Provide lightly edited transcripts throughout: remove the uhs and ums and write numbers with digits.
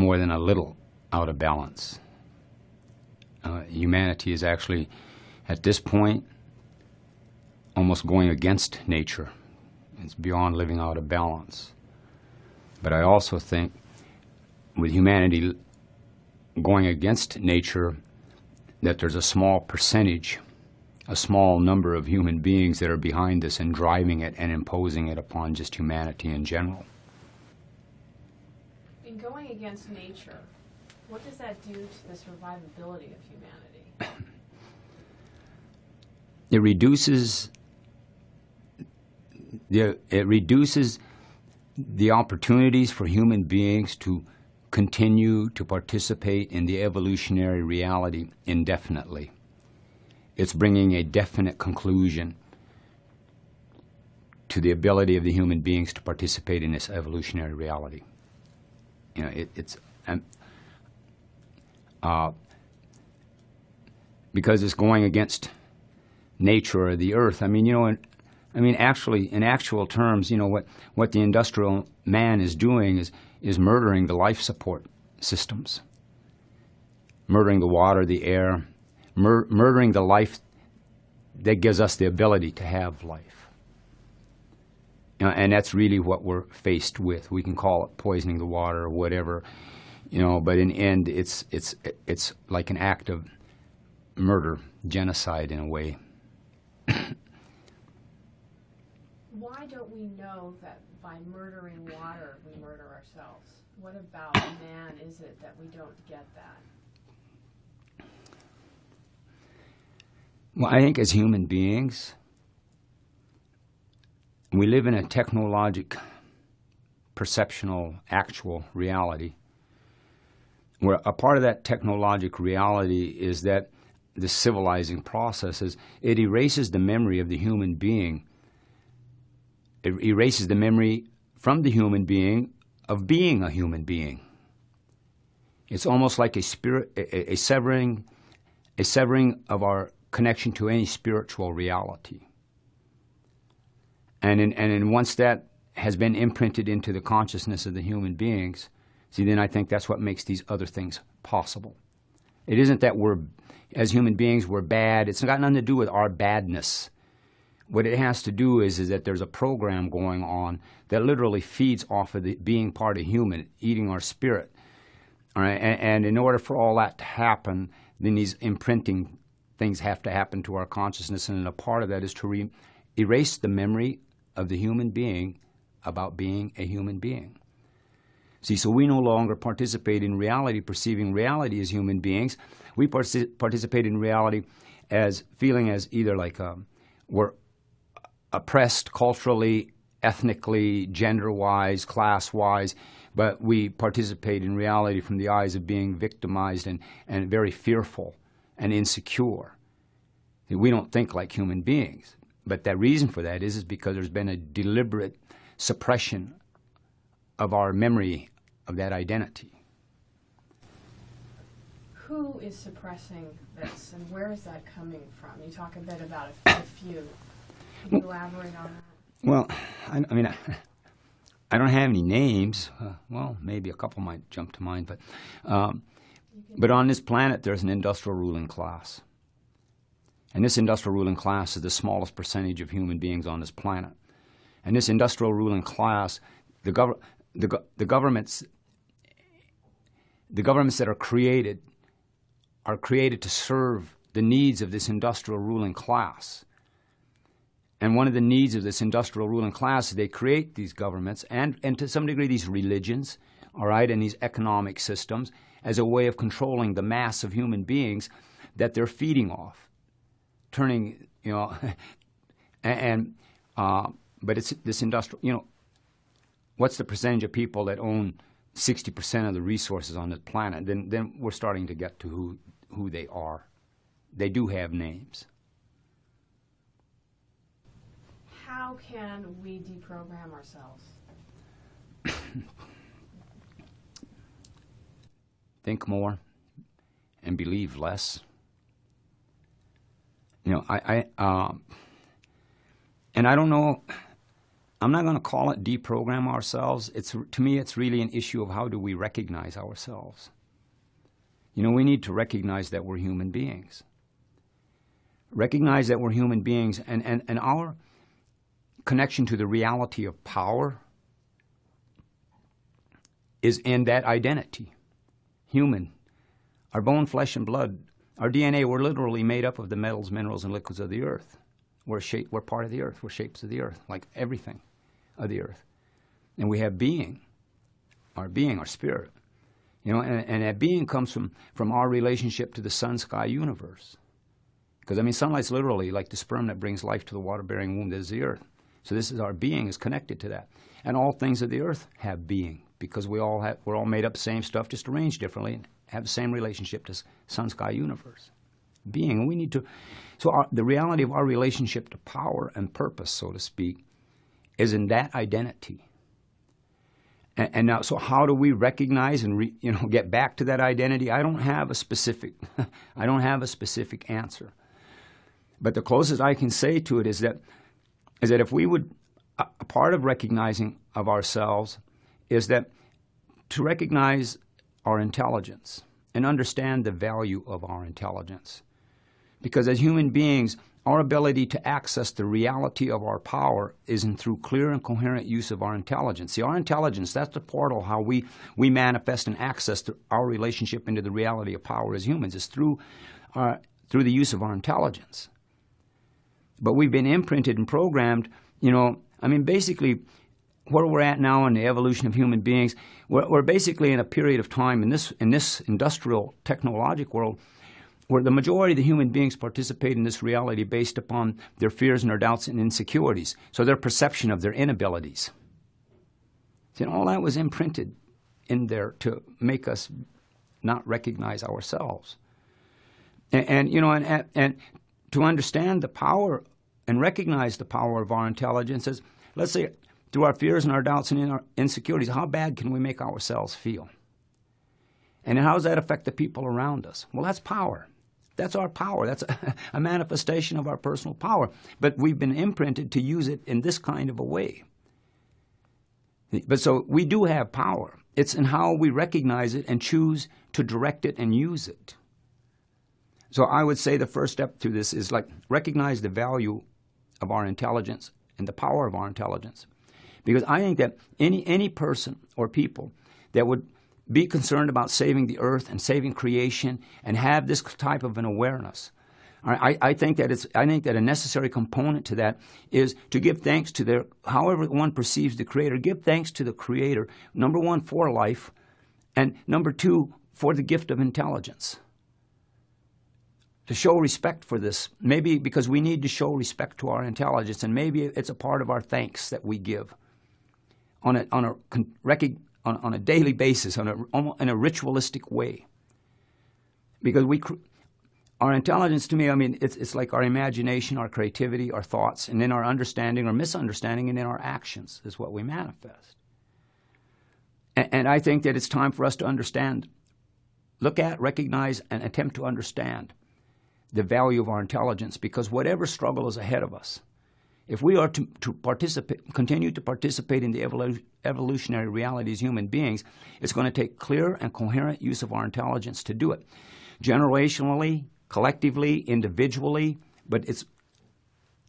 more than a little out of balance. Humanity is actually, at this point, almost going against nature. It's beyond living out of balance. But I also think with humanity going against nature, that there's a small percentage, a small number of human beings that are behind this and driving it and imposing it upon just humanity in general. In going against nature, what does that do to the survivability of humanity? It reduces the opportunities for human beings to continue to participate in the evolutionary reality indefinitely. It's bringing a definite conclusion to the ability of the human beings to participate in this evolutionary reality. You know, because it's going against nature or the earth. I mean, actually, in actual terms, what the industrial man is doing is murdering the life support systems, murdering the water, the air, murdering the life that gives us the ability to have life. And that's really what we're faced with. We can call it poisoning the water or whatever, but in the end, it's like an act of murder, genocide in a way. Why don't we know that by murdering water we murder ourselves? What about man is it that we don't get that? Well, I think as human beings, we live in a technologic, perceptional, actual reality, where a part of that technologic reality is that the civilizing processes, it erases the memory of the human being. It erases the memory from the human being of being a human being. It's almost like a severing of our connection to any spiritual reality. And once that has been imprinted into the consciousness of the human beings, then I think that's what makes these other things possible. It isn't that as human beings, we're bad. It's got nothing to do with our badness. What it has to do is that there's a program going on that literally feeds off of the being part of human, eating our spirit. All right? And in order for all that to happen, then these imprinting things have to happen to our consciousness, and a part of that is to erase the memory of the human being about being a human being. See, so we no longer participate in reality, perceiving reality as human beings. We participate in reality as feeling as either like we're oppressed culturally, ethnically, gender-wise, class-wise, but we participate in reality from the eyes of being victimized and very fearful and insecure. We don't think like human beings. But the reason for that is because there's been a deliberate suppression of our memory of that identity. Who is suppressing this, and where is that coming from? You talk a bit about a few. Can you elaborate on that? Well, I don't have any names. Well, maybe a couple might jump to mind, but on this planet there's an industrial ruling class. And this industrial ruling class is the smallest percentage of human beings on this planet. And this industrial ruling class, the governments that are created to serve the needs of this industrial ruling class. And one of the needs of this industrial ruling class is they create these governments and to some degree these religions, all right, and these economic systems as a way of controlling the mass of human beings that they're feeding off. Turning, but it's this industrial, what's the percentage of people that own 60% of the resources on this planet? Then we're starting to get to who they are. They do have names. How can we deprogram ourselves? Think more and believe less. And I don't know I'm not going to call it deprogram ourselves. To me, it's really an issue of how do we recognize ourselves. You know, we need to recognize that we're human beings. Recognize that we're human beings, and our connection to the reality of power is in that identity. Human. Our bone, flesh, and blood, our DNA, we're literally made up of the metals, minerals, and liquids of the earth. We're part of the earth. We're shapes of the earth, like everything of the earth. And we have being, our spirit. You know, and that being comes from our relationship to the sun, sky, universe. Because, I mean, sunlight's literally like the sperm that brings life to the water-bearing womb that is the earth. So this is our being is connected to that. And all things of the earth have being, because we're all made up the same stuff, just arranged differently, and have the same relationship to sun, sky, universe. Being. And we need to... So the reality of our relationship to power and purpose, so to speak, is in that identity. And now, so how do we recognize and get back to that identity? I don't have a specific answer. But the closest I can say to it is that if we would, a part of recognizing of ourselves is that to recognize our intelligence and understand the value of our intelligence. Because as human beings, our ability to access the reality of our power is through clear and coherent use of our intelligence. See, our intelligence, that's the portal how we manifest and access our relationship into the reality of power as humans, is through the use of our intelligence. But we've been imprinted and programmed, basically where we're at now in the evolution of human beings, we're basically in a period of time in this industrial technological world where the majority of the human beings participate in this reality based upon their fears and their doubts and insecurities, so their perception of their inabilities. See, all that was imprinted in there to make us not recognize ourselves. And to understand the power and recognize the power of our intelligence is, let's say, through our fears and our doubts and our insecurities, how bad can we make ourselves feel? And how does that affect the people around us? Well, that's power. That's our power. That's a manifestation of our personal power. But we've been imprinted to use it in this kind of a way. But so we do have power. It's in how we recognize it and choose to direct it and use it. So I would say the first step to this is recognize the value of our intelligence and the power of our intelligence. Because I think that any person or people that would be concerned about saving the earth and saving creation and have this type of an awareness, I think that a necessary component to that is to give thanks to however one perceives the Creator, give thanks to the Creator, number one, for life, and number two, for the gift of intelligence. To show respect for this, maybe because we need to show respect to our intelligence, and maybe it's a part of our thanks that we give on a daily basis, in a ritualistic way. Because our intelligence, to me, it's like our imagination, our creativity, our thoughts, and then our understanding or misunderstanding, and then our actions is what we manifest. And I think that it's time for us to understand, look at, recognize, and attempt to understand the value of our intelligence, because whatever struggle is ahead of us, if we are to continue to participate in the evolutionary reality as human beings, it's going to take clear and coherent use of our intelligence to do it. Generationally, collectively, individually, but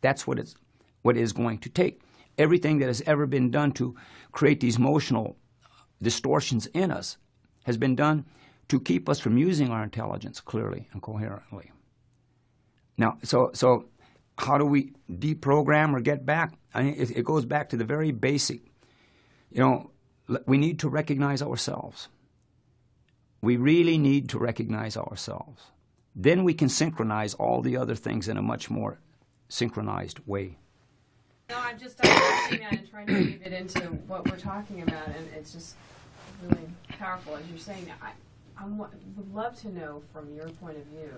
that's what it is going to take. Everything that has ever been done to create these emotional distortions in us has been done to keep us from using our intelligence clearly and coherently. Now, so how do we deprogram or get back? It goes back to the very basic. We need to recognize ourselves. We really need to recognize ourselves. Then we can synchronize all the other things in a much more synchronized way. No, I'm just understanding that and trying to weave it into what we're talking about, and it's just really powerful as you're saying that. I would love to know from your point of view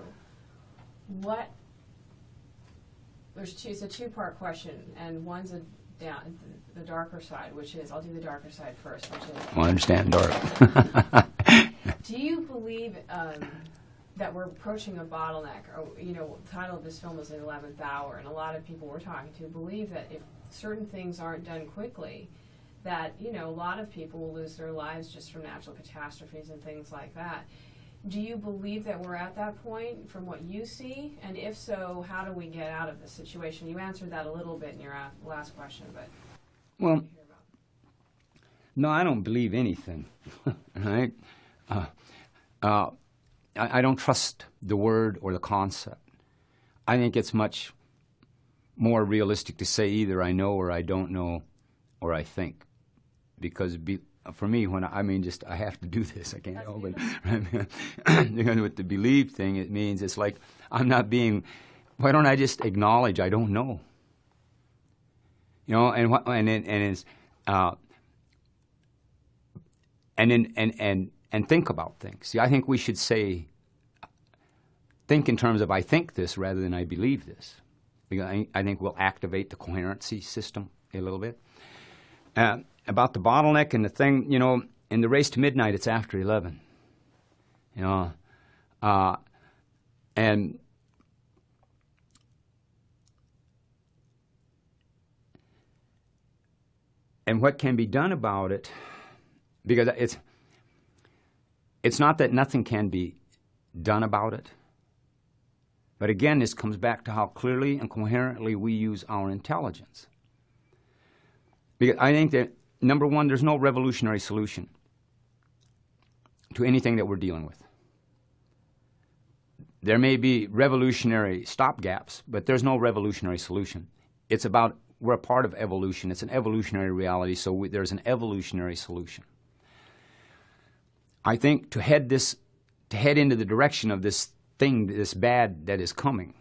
it's a two-part question, and one's the darker side, which is, I'll do the darker side first, which is... I understand dark. Do you believe that we're approaching a bottleneck. Or, you know, the title of this film is The 11th Hour, and a lot of people we're talking to believe that if certain things aren't done quickly, that, you know, a lot of people will lose their lives just from natural catastrophes and things like that. Do you believe that we're at that point from what you see? And if so, how do we get out of this situation? You answered that a little bit in your last question, but... Well, no, I don't believe anything, right? I don't trust the word or the concept. I think it's much more realistic to say either I know or I don't know or I think. Because for me, when I have to do this, I can't help it. Right? With the believe thing, it means it's like I'm not being, why don't I just acknowledge I don't know? You know, and think about things. See, I think we should think in terms of I think this rather than I believe this. Because I think we'll activate the coherency system a little bit. About the bottleneck and the thing, you know, in the race to midnight, it's after 11. You know, and what can be done about it, because it's not that nothing can be done about it, but again, this comes back to how clearly and coherently we use our intelligence. Because I think that, number one, there's no revolutionary solution to anything that we're dealing with. There may be revolutionary stopgaps, but there's no revolutionary solution. It's about, we're a part of evolution. It's an evolutionary reality, so there's an evolutionary solution. I think to head into the direction of this thing, this bad that is coming,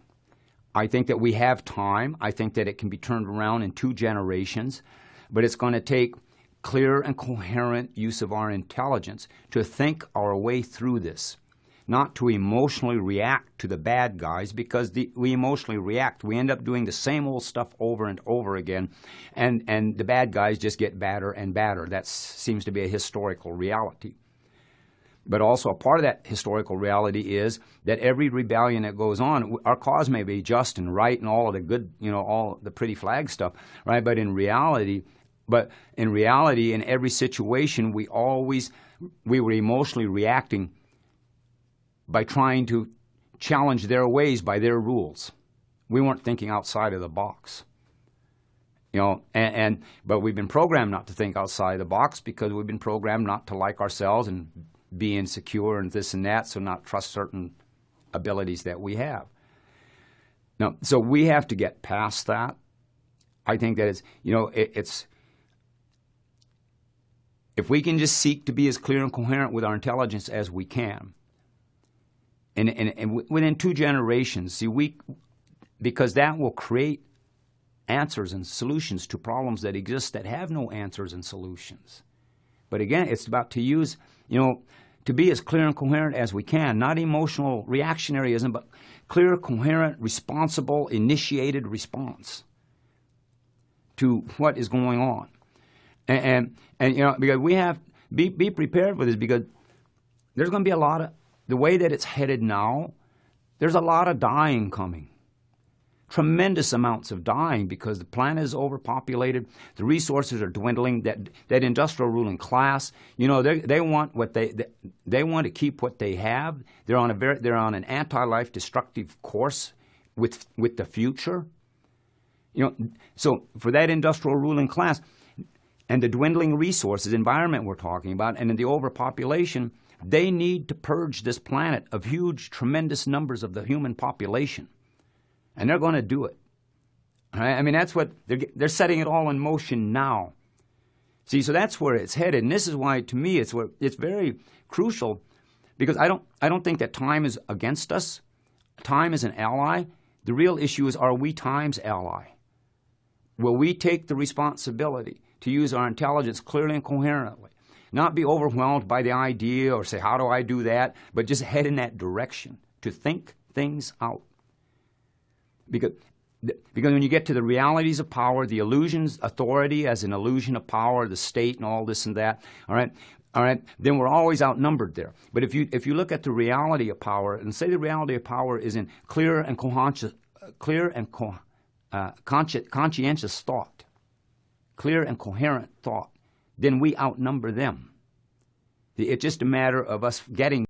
I think that we have time. I think that it can be turned around in 2 generations, but it's going to take clear and coherent use of our intelligence to think our way through this, not to emotionally react to the bad guys, because we emotionally react. We end up doing the same old stuff over and over again, and the bad guys just get badder and badder. That seems to be a historical reality. But also a part of that historical reality is that every rebellion that goes on, our cause may be just and right and all of the good, you know, all the pretty flag stuff, right? But in reality, in every situation, we were emotionally reacting by trying to challenge their ways by their rules. We weren't thinking outside of the box. You know, but we've been programmed not to think outside the box because we've been programmed not to like ourselves and be insecure and this and that, so not trust certain abilities that we have. Now, so we have to get past that. I think that it's, you know, it's, if we can just seek to be as clear and coherent with our intelligence as we can, and within 2 generations, see, because that will create answers and solutions to problems that exist that have no answers and solutions. But again, it's about to use, you know, to be as clear and coherent as we can, not emotional reactionaryism, but clear, coherent, responsible, initiated response to what is going on. And you know, because we have, be prepared for this, because there's going to be a lot of, the way that it's headed now, there's a lot of dying coming. Tremendous amounts of dying because the planet is overpopulated, the resources are dwindling. That industrial ruling class, you know, they want what they want to keep what they have. They're on an anti-life destructive course with the future. You know, so for that industrial ruling class and the dwindling resources, environment we're talking about, and in the overpopulation, they need to purge this planet of huge, tremendous numbers of the human population. And they're going to do it. Right? I mean, that's what they're setting it all in motion now. See, so that's where it's headed, and this is why, to me, it's very crucial, because I don't think that time is against us. Time is an ally. The real issue is, are we time's ally? Will we take the responsibility to use our intelligence clearly and coherently, not be overwhelmed by the idea or say, how do I do that, but just head in that direction to think things out. Because when you get to the realities of power, the illusions, authority as an illusion of power, the state and all this and that, all right, all right, then we're always outnumbered there. But if you look at the reality of power, and say the reality of power is in clear and conscientious thought, clear and coherent thought, then we outnumber them. It's just a matter of us getting